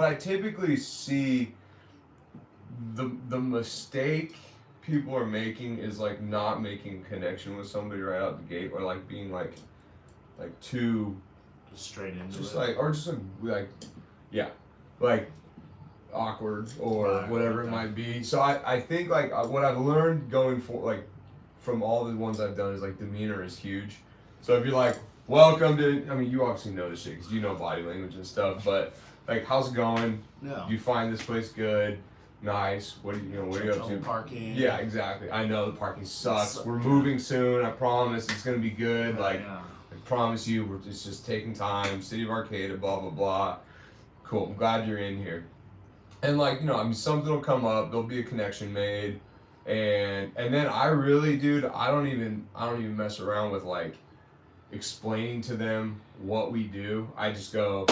I typically see the mistake people are making is like not making a connection with somebody right out the gate, or like being like too Just straight into just it. like, or just like yeah, like awkward or whatever it might be. So I think like what I've learned going for like from all the ones I've done is like demeanor is huge. So if you're like, welcome to, I mean, you obviously know this shit because you know body language and stuff, but like, how's it going? Yeah. You find this place good? Nice. What do you what are you up to? Parking. Yeah, exactly. I know the parking sucks. We're moving soon. I promise it's gonna be good. Like, I promise you, we're just taking time. City of Arcata, blah blah blah. Cool. I'm glad you're in here. And like, I mean, something will come up. There'll be a connection made, and then I really, dude, I don't even mess around with like explaining to them what we do. I just go,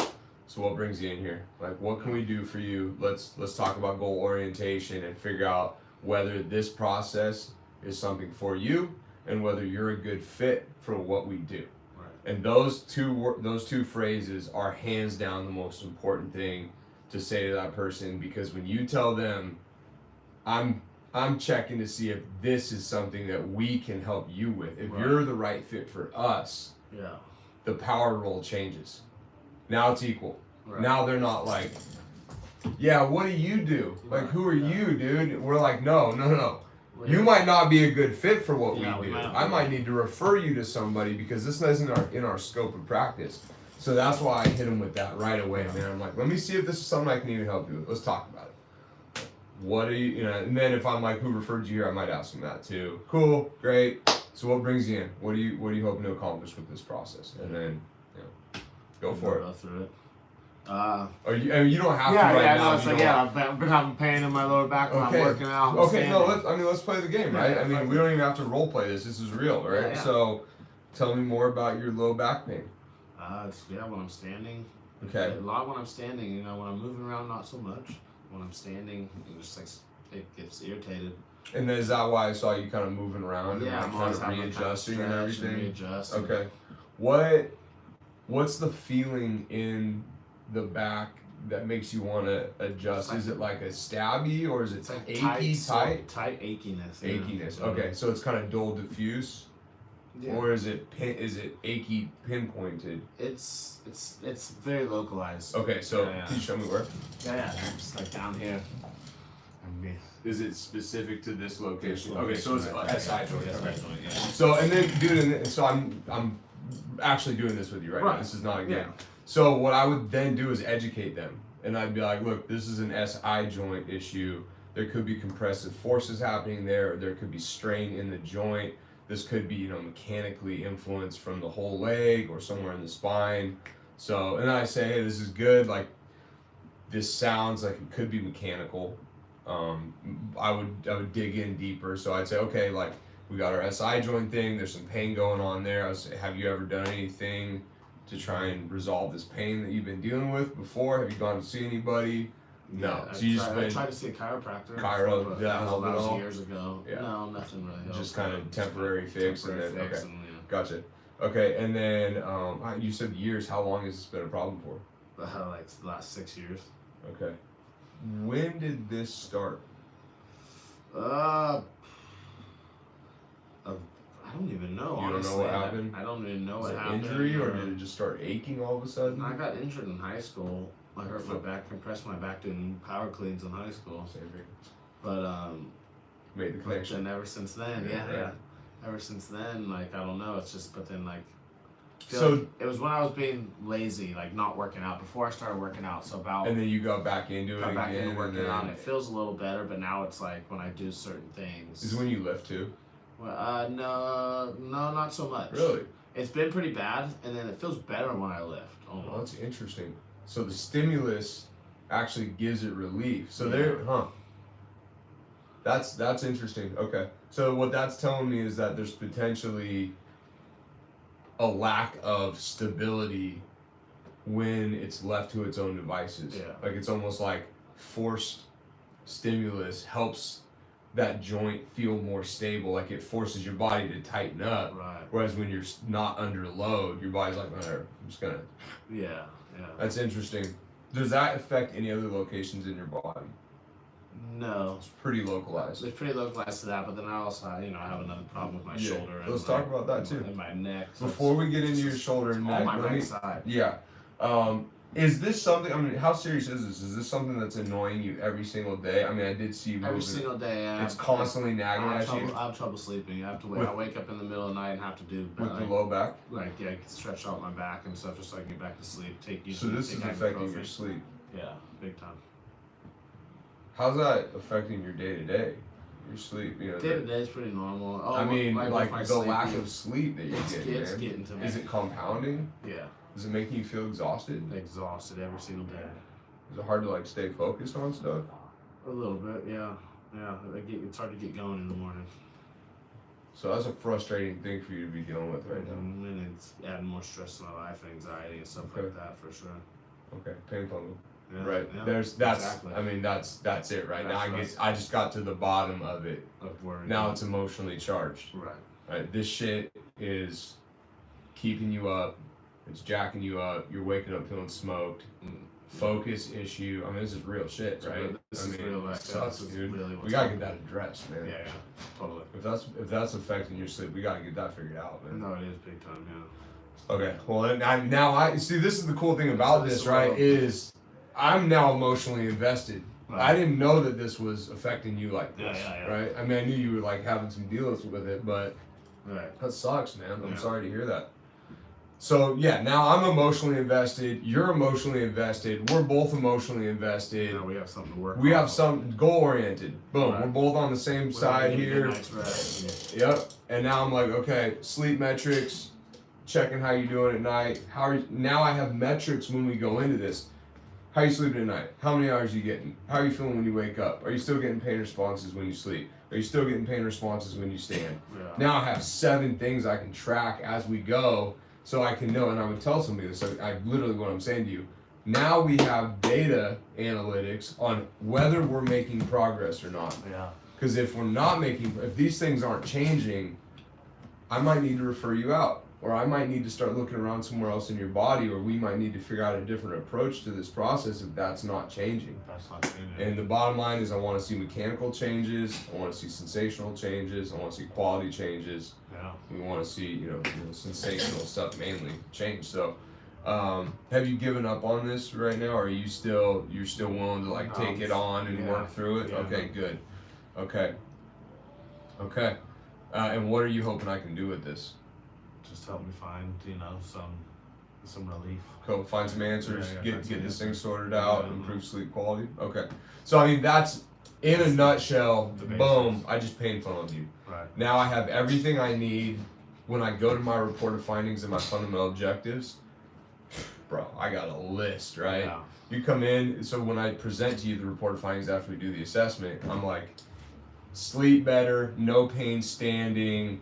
so what brings you in here? Like, what can we do for you? Let's talk about goal orientation and figure out whether this process is something for you and whether you're a good fit for what we do. Right. And those two phrases are hands down the most important thing to say to that person, because when you tell them, I'm checking to see if this is something that we can help you with. If you're the right fit for us, the power role changes. Now it's equal. Right. Now they're not like, yeah, what do you do? Like, who are you, dude? We're like, no. You might not be a good fit for what we do. I might need to refer you to somebody because this isn't in our scope of practice. So that's why I hit them with that right away, man. I'm like, let me see if this is something I can even help you with. Let's talk about it. What do you, and then if I'm like, who referred you here, I might ask them that too. Cool, great. So what brings you in? What are you hoping to accomplish with this process? And then, go for it. Go through it. You don't have to right now. It's like, I've been having pain in my lower back when I'm working out. Let's play the game, right? I mean, we don't even have to role play this. This is real, right? Yeah. So, tell me more about your low back pain. When I'm standing. Okay. A lot when I'm standing. When I'm moving around, not so much. When I'm standing, it gets irritated. And then is that why I saw you kind of moving around and like kind of readjusting and everything? Okay. What's the feeling in the back that makes you want to adjust? Is it like a stabby or is it like achy, tight? Tight achiness. Achiness. Okay, so it's kind of dull diffuse. Yeah. Or is it achy pinpointed? It's very localized. Okay, so can you show me where? Yeah, just like down here. Is it specific to this location? Okay, so it's SI joint. Okay. Yeah. So and then, dude, so I'm actually doing this with you right now. This is not a game. Yeah. So what I would then do is educate them, and I'd be like, look, this is an SI joint issue. There could be compressive forces happening there. Or there could be strain in the joint. This could be, mechanically influenced from the whole leg or somewhere in the spine. So, and then I say, hey, this is good. Like, this sounds like it could be mechanical. I would dig in deeper. So I'd say, okay, like, we got our SI joint thing. There's some pain going on there. I would say, have you ever done anything to try and resolve this pain that you've been dealing with before? Have you gone to see anybody? No. Yeah, I tried to see a chiropractor. That was years ago. Yeah. No, nothing really helped. Just kind of temporary fix. Gotcha. Okay, and then you said years. How long has this been a problem for? Like the last 6 years. Okay. When did this start? I don't even know. You don't know what happened? I don't even know what happened. Injury, or did it just start aching all of a sudden? I got injured in high school. I hurt my back, compressed my back doing power cleans in high school. Same thing. But made the connection. And ever since then, ever since then, like, I don't know. It's just, but then like. It was when I was being lazy, like not working out before I started working out. So about. And then you got back into it again. Back into working out. And it feels a little better, but now it's like when I do certain things. Is when you lift too? Well, no, not so much. Really? It's been pretty bad, and then it feels better when I lift. Oh, that's interesting. So the stimulus actually gives it relief. So that's interesting. Okay. So what that's telling me is that there's potentially a lack of stability when it's left to its own devices. Yeah. Like it's almost like forced stimulus helps that joint feel more stable. Like it forces your body to tighten up. Right. Whereas when you're not under load, your body's like, whatever, I'm just gonna. Yeah. That's interesting. Does that affect any other locations in your body? No. It's pretty localized. It's pretty localized to that, but then I also, I have another problem with my shoulder. Let's talk about that too. And my neck. So before we get into your shoulder and neck, on my right side. Yeah. Is this something? I mean, how serious is this? Is this something that's annoying you every single day? I mean, I did see you every single day. It's constantly nagging at you. I have trouble sleeping. I have to wake. I wake up in the middle of the night and have to do with the low back. Stretch out my back and stuff, just so I can get back to sleep. So this is affecting your sleep. Yeah, big time. How's that affecting your day to day? Your sleep, Day to day is pretty normal. I mean, like the lack of sleep that you're getting. It's getting to me. Is it compounding? Yeah. Is it making you feel exhausted? Exhausted every single day. Is it hard to stay focused on stuff? A little bit, yeah. Yeah, it's hard to get going in the morning. So that's a frustrating thing for you to be dealing with right now. And it's adding more stress to my life, anxiety and stuff like that for sure. Okay, painful. Yeah, right. Yeah, that's exactly. I mean that's it right now. I just got to the bottom of it. Of worry. Now it's emotionally charged. Right. This shit is keeping you up. It's jacking you up. You're waking up feeling smoked. Focus issue. I mean, this is real shit, right? This is real life. Sucks, dude. Really we gotta get that addressed, man. Yeah, totally. If that's affecting your sleep, we gotta get that figured out, man. No, it is big time, yeah. Okay. Well, now I see. This is the cool thing about this, right? Is I'm now emotionally invested. Right. I didn't know that this was affecting you like this, right? I mean, I knew you were having some deals with it, but that sucks, man. I'm sorry to hear that. So yeah, now I'm emotionally invested. You're emotionally invested. We're both emotionally invested. Yeah, we have something to work. We have something goal oriented. Boom. Right. We're both on the same side here. Yep. And now I'm like, okay, sleep metrics, checking how you're doing at night. Now I have metrics when we go into this. How are you sleeping at night? How many hours are you getting? How are you feeling when you wake up? Are you still getting pain responses when you sleep? Are you still getting pain responses when you stand? Yeah. Now I have 7 things I can track as we go. So I can know, and I would tell somebody this, I literally what I'm saying to you. Now we have data analytics on whether we're making progress or not. Yeah. Because if these things aren't changing, I might need to refer you out. Or I might need to start looking around somewhere else in your body, or we might need to figure out a different approach to this process if that's not changing. That's not changing. And the bottom line is I want to see mechanical changes, I want to see sensational changes, I want to see quality changes. Yeah. We want to see, sensational stuff mainly change. So, have you given up on this right now, or are you're still willing to take it on and work through it? Yeah. Okay, good. Okay. And what are you hoping I can do with this? Just help me find, some relief. Cool. Find some answers. Get this thing sorted out. Improve sleep quality. Okay. So I mean that's in a nutshell. Boom. I just pain funneled you. Right. Now I have everything I need when I go to my report of findings and my fundamental objectives. Bro, I got a list, right? Yeah. You come in. So when I present to you the report of findings after we do the assessment, I'm like, sleep better, no pain standing.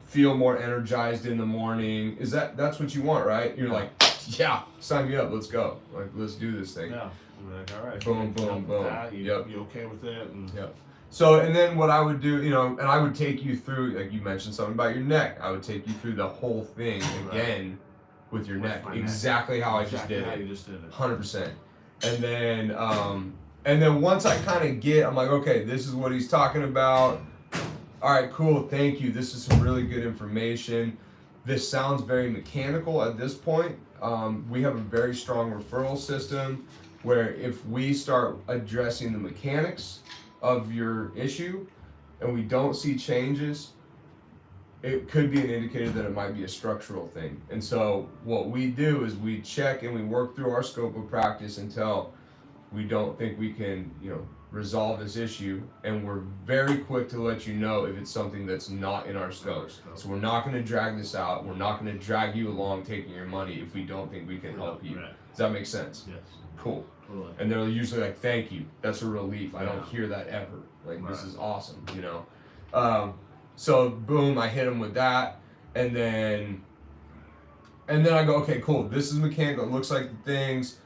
Feel more energized in the morning. That's what you want, right? You're like, yeah, sign me up, let's go. Let's do this thing. Yeah. All right. Boom, boom, boom. You okay with it? Yep. So, and then what I would do, and I would take you through, you mentioned something about your neck. I would take you through the whole thing again with your neck. Exactly how I just did it. You just did it. 100%. And then once I kind of I'm like, okay, this is what he's talking about. All right, cool, thank you. This is some really good information. This sounds very mechanical at this point. We have a very strong referral system where if we start addressing the mechanics of your issue and we don't see changes, it could be an indicator that it might be a structural thing. And so what we do is we check and we work through our scope of practice until we don't think we can, resolve this issue, and we're very quick to let you know if it's something that's not in our scope. So we're not going to drag this out. We're not going to drag you along taking your money if we don't think we can help you. Right. Does that make sense? Yes. Cool. Totally. And they're usually like, thank you. That's a relief. I don't hear that ever. This is awesome, So boom, I hit them with that, and then I go, okay, cool. This is mechanical. It looks like the things.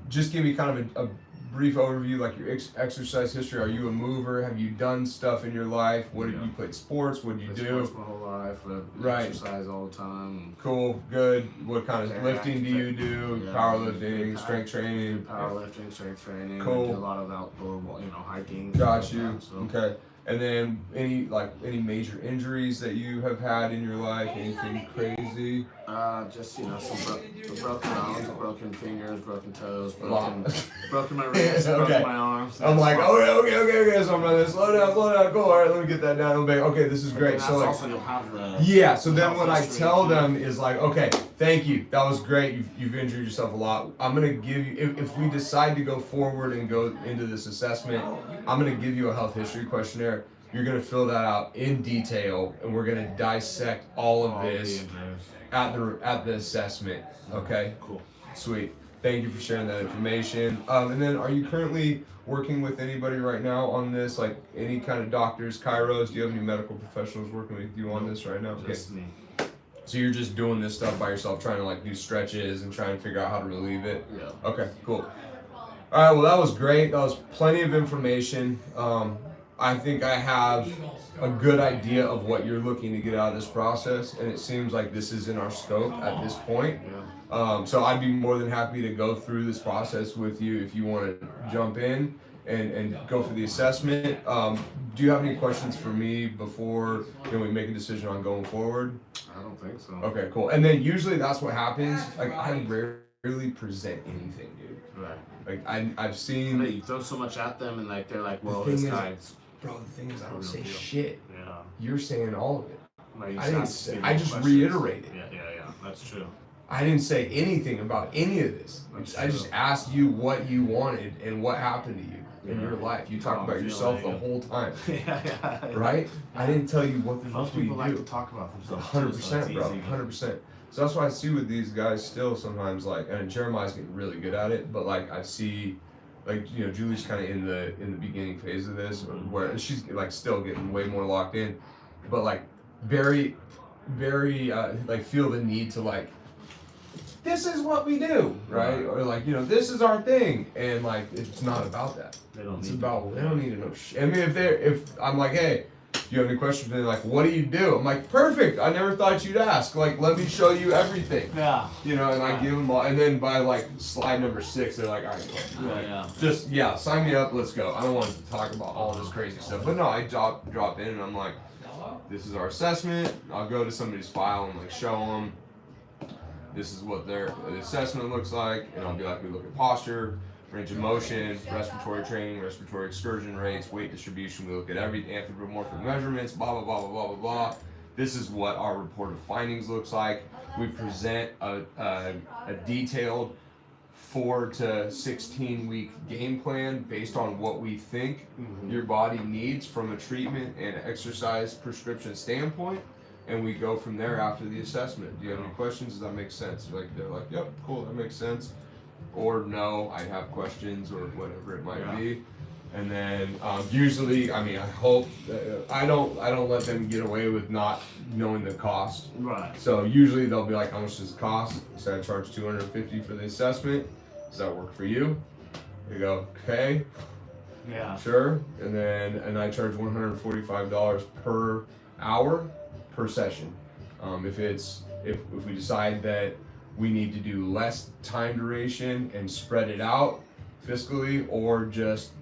Just give me kind of a brief overview, like your exercise history. Are you a mover? Have you done stuff in your life? What have you played sports? What do you do? Sports my whole life. Right. Exercise all the time. Cool, good. What kind of lifting do you do? Yeah, powerlifting, strength training. Powerlifting, strength training. Cool. I do a lot of outdoor, hiking. Got you. So. Okay. And then any major injuries that you have had in your life? Anything crazy? Just some broken bones, broken fingers, broken toes, broken my wrists, okay. broken my arms. I'm like, okay. So I'm gonna slow down. Cool. All right, let me get that down. Okay, this is great. So also you'll have the yeah. So then what I tell them is like, okay, thank you. That was great. You've injured yourself a lot. I'm gonna give you if we decide to go forward and go into this assessment, I'm gonna give you a health history questionnaire. You're gonna fill that out in detail, and we're gonna dissect all of this at the assessment. Okay. Cool. Sweet. Thank you for sharing that information. And then, are you currently working with anybody right now on this? Like any kind of doctors, chiros? Do you have any medical professionals working with you on this right now? Just me. So you're just doing this stuff by yourself, trying to like do stretches and try and figure out how to relieve it? Yeah. Okay, cool. All right, well that was great. That was plenty of information. I think I have a good idea of what you're looking to get out of this process, and it seems like this is in our scope at this point. Yeah. So I'd be more than happy to go through this process with you if you want to jump in and go for the assessment. Do you have any questions for me before we make a decision on going forward? I don't think so. Okay, cool. And then usually that's what happens. Like I rarely present anything, dude. Right. Like I've seen. You throw so much at them, and like they're like, well, the this thing guy's. Bro, the thing is, I don't Real say deal. shit. Yeah. You're saying all of it. Like, I didn't say. I just reiterated. Yeah. That's true. I didn't say anything about any of this. I just asked you what you wanted and what happened to you in your life. You talked about yourself the whole time. Yeah. Right? I didn't tell you what the Most fuck we people like to do. talk about themselves. 100%, bro. 100%. So that's why I see with these guys still sometimes and Jeremiah's getting really good at it, but I see. Julie's kind of in the beginning phase of this, where she's still getting way more locked in, but very, very feel the need to this is what we do, right? Or this is our thing, and it's not about that. They don't need to know shit. I mean, if I'm like, hey, do you have any questions? And they're like, what do you do? I'm like, perfect. I never thought you'd ask. Let me show you everything. Yeah. And I give them all. And then by slide number 6, they're like, all right, go. Sign me up. Let's go. I don't want to talk about all this crazy stuff. But no, I drop in and I'm like, this is our assessment. I'll go to somebody's file and show them. This is what the assessment looks like. And I'll be like, we look at posture, range of motion, respiratory training, respiratory excursion rates, weight distribution. We look at every anthropomorphic measurements, blah, blah, blah, blah, blah, blah, blah. This is what our report of findings looks like. We present a detailed 4 to 16 week game plan based on what we think your body needs from a treatment and exercise prescription standpoint. And we go from there after the assessment. Do you have any questions? Does that make sense? They're like, yep, cool, that makes sense. Or no, I have questions or whatever it might be. And then usually, I hope I don't let them get away with not knowing the cost. Right. So usually they'll be like, how much does it cost? So I charge $250 for the assessment. Does that work for you? They go, okay. Yeah. Sure. And I charge $145 per hour per session. If we decide that we need to do less time duration and spread it out fiscally, or just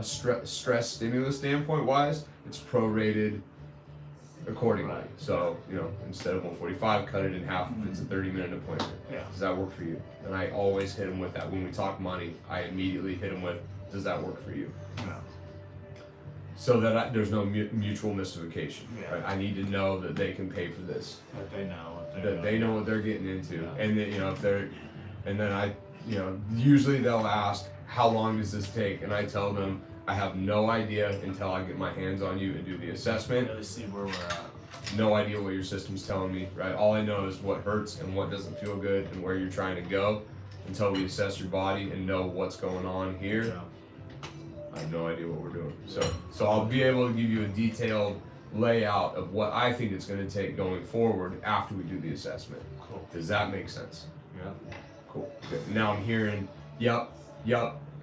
stress stimulus standpoint wise, it's prorated accordingly. So instead of 145, cut it in half if it's a 30-minute appointment. Yeah. Does that work for you? And I always hit them with that. When we talk money, I immediately hit them with, does that work for you? No. So that there's no mutual mystification. Yeah. Right? I need to know that they can pay for this. That they know what That they know what they're getting into. Yeah. And then, if they're, and then I, usually they'll ask, how long does this take? And I tell them, I have no idea until I get my hands on you and do the assessment. Really see where we're at. No idea what your system's telling me, right? All I know is what hurts and what doesn't feel good and where you're trying to go until we assess your body and know what's going on here. Yeah. I have no idea what we're doing. So I'll be able to give you a detailed layout of what I think it's going to take going forward after we do the assessment. Cool. Does that make sense? Yeah. Cool. Good. Now I'm hearing, yep,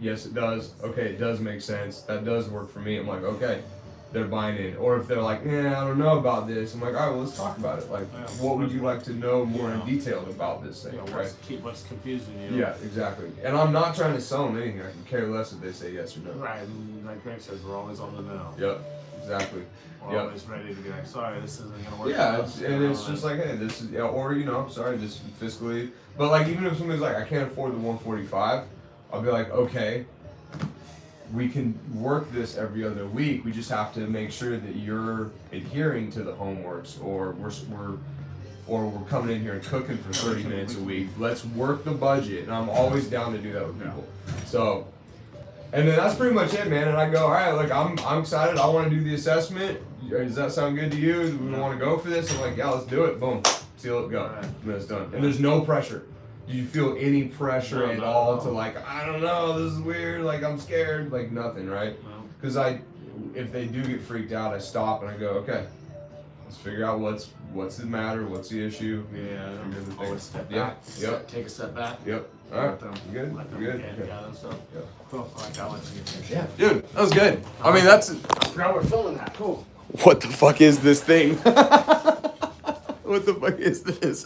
Yes, it does. Okay, it does make sense. That does work for me. I'm like, okay, they're buying in. Or if they're like, I don't know about this. I'm like, all right, well, let's talk about it. Like, what would you like to know more in detail about this thing, right? What's confusing you? Yeah, exactly. And I'm not trying to sell them anything. I can care less if they say yes or no. Right, and like Greg says, we're always on the know. Yep, exactly. We're always ready to be like, sorry, this isn't gonna work. Yeah, it's just like, hey, this is, or sorry, just fiscally. But like, even if somebody's like, I can't afford the 145, I'll be like, okay, we can work this every other week. We just have to make sure that you're adhering to the homeworks, or we're coming in here and cooking for 30 minutes a week. Let's work the budget, and I'm always down to do that with people. So, and then that's pretty much it, man. And I go, all right, look, I'm excited. I want to do the assessment. Does that sound good to you? Do we want to go for this? I'm like, yeah, let's do it. Boom, seal it, go, and then it's done. And there's no pressure. Do you feel any pressure at all to like, I don't know, this is weird, like I'm scared, like nothing, right? Because if they do get freaked out, I stop and I go, okay, let's figure out what's the matter, what's the issue. Yeah, always step back. Yeah, yep. Take a step back. Yep. All right, you good? Let them You good? get together, so. Yep. Cool. Alright, I'll let you get finished. Yeah, dude, that was good. I mean, that's. I forgot we're filming that. Cool. What the fuck is this thing? What the fuck is this?